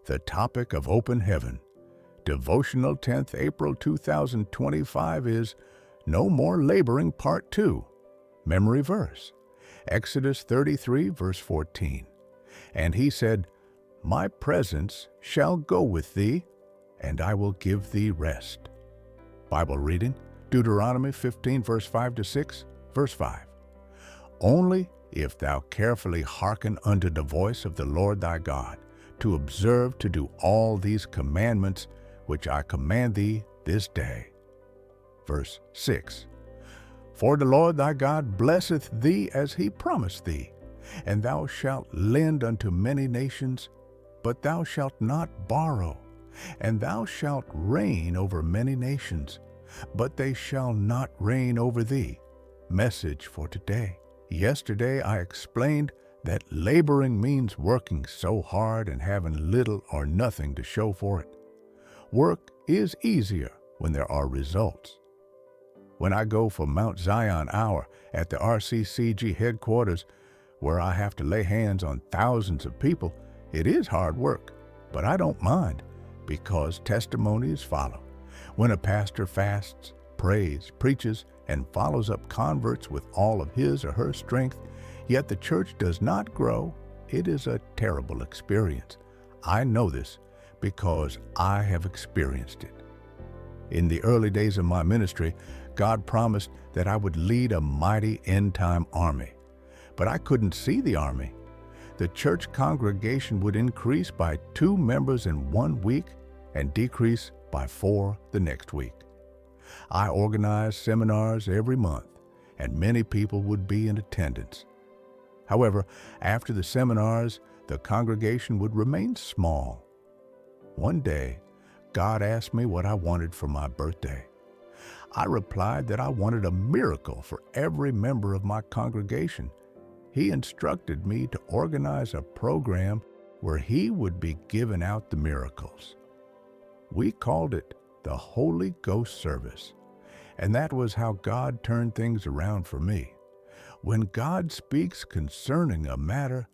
The topic of open heaven. Devotional 10th April 2025 is No More Laboring Part 2. Memory verse. Exodus 33 verse 14. And he said, My presence shall go with thee, and I will give thee rest. Bible reading, Deuteronomy 15 verse 5 to 6, verse 5. Only if thou carefully hearken unto the voice of the Lord thy God, to observe to do all these commandments which I command thee this day. Verse 6. For the Lord thy God blesseth thee as he promised thee, and thou shalt lend unto many nations, but thou shalt not borrow, and thou shalt reign over many nations, but they shall not reign over thee. Message for today. Yesterday I explained that laboring means working so hard and having little or nothing to show for it. Work is easier when there are results. When I go for Mount Zion Hour at the RCCG headquarters, where I have to lay hands on thousands of people, it is hard work, but I don't mind because testimonies follow. When a pastor fasts, prays, preaches, and follows up converts with all of his or her strength, yet the church does not grow, it is a terrible experience. I know this because I have experienced it. In the early days of my ministry, God promised that I would lead a mighty end-time army, but I couldn't see the army. The church congregation would increase by 2 members in 1 week and decrease by 4 the next week. I organized seminars every month, and many people would be in attendance. However, after the seminars, the congregation would remain small. One day, God asked me what I wanted for my birthday. I replied that I wanted a miracle for every member of my congregation. He instructed me to organize a program where he would be giving out the miracles. We called it the Holy Ghost Service, and that was how God turned things around for me. When God speaks concerning a matter,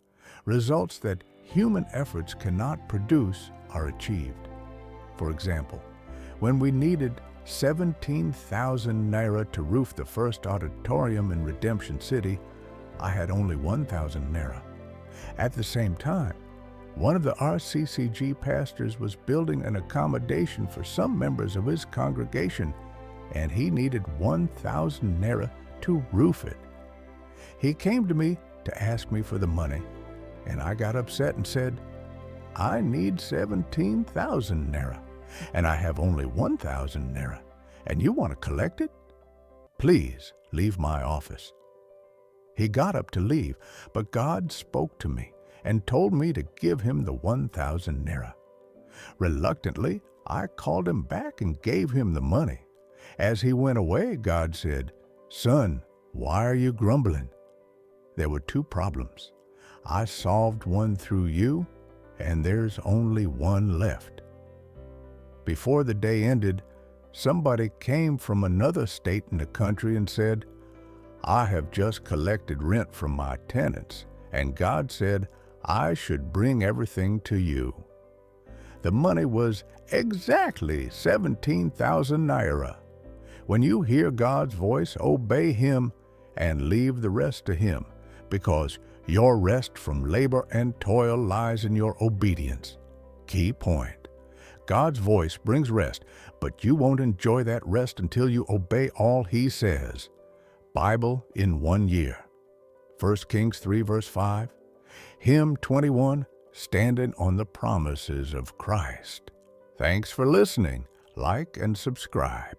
results that human efforts cannot produce are achieved. For example, when we needed 17,000 naira to roof the first auditorium in Redemption City, I had only 1,000 naira. At the same time, one of the RCCG pastors was building an accommodation for some members of his congregation, and he needed 1,000 naira to roof it. He came to me to ask me for the money, and I got upset and said, I need 17,000 naira, and I have only 1,000 naira, and you want to collect it? Please leave my office. He got up to leave, but God spoke to me and told me to give him the 1,000 naira. Reluctantly, I called him back and gave him the money. As he went away, God said, Son, why are you grumbling? There were 2 problems. I solved one through you, and there's only one left. Before the day ended, somebody came from another state in the country and said, I have just collected rent from my tenants, and God said I should bring everything to you. The money was exactly 17,000 naira. When you hear God's voice, obey him and leave the rest to him, because your rest from labor and toil lies in your obedience. Key point. God's voice brings rest, but you won't enjoy that rest until you obey all he says. Bible in 1 year. 1 Kings 3 verse 5. Hymn 21, Standing on the Promises of Christ. Thanks for listening. Like and subscribe.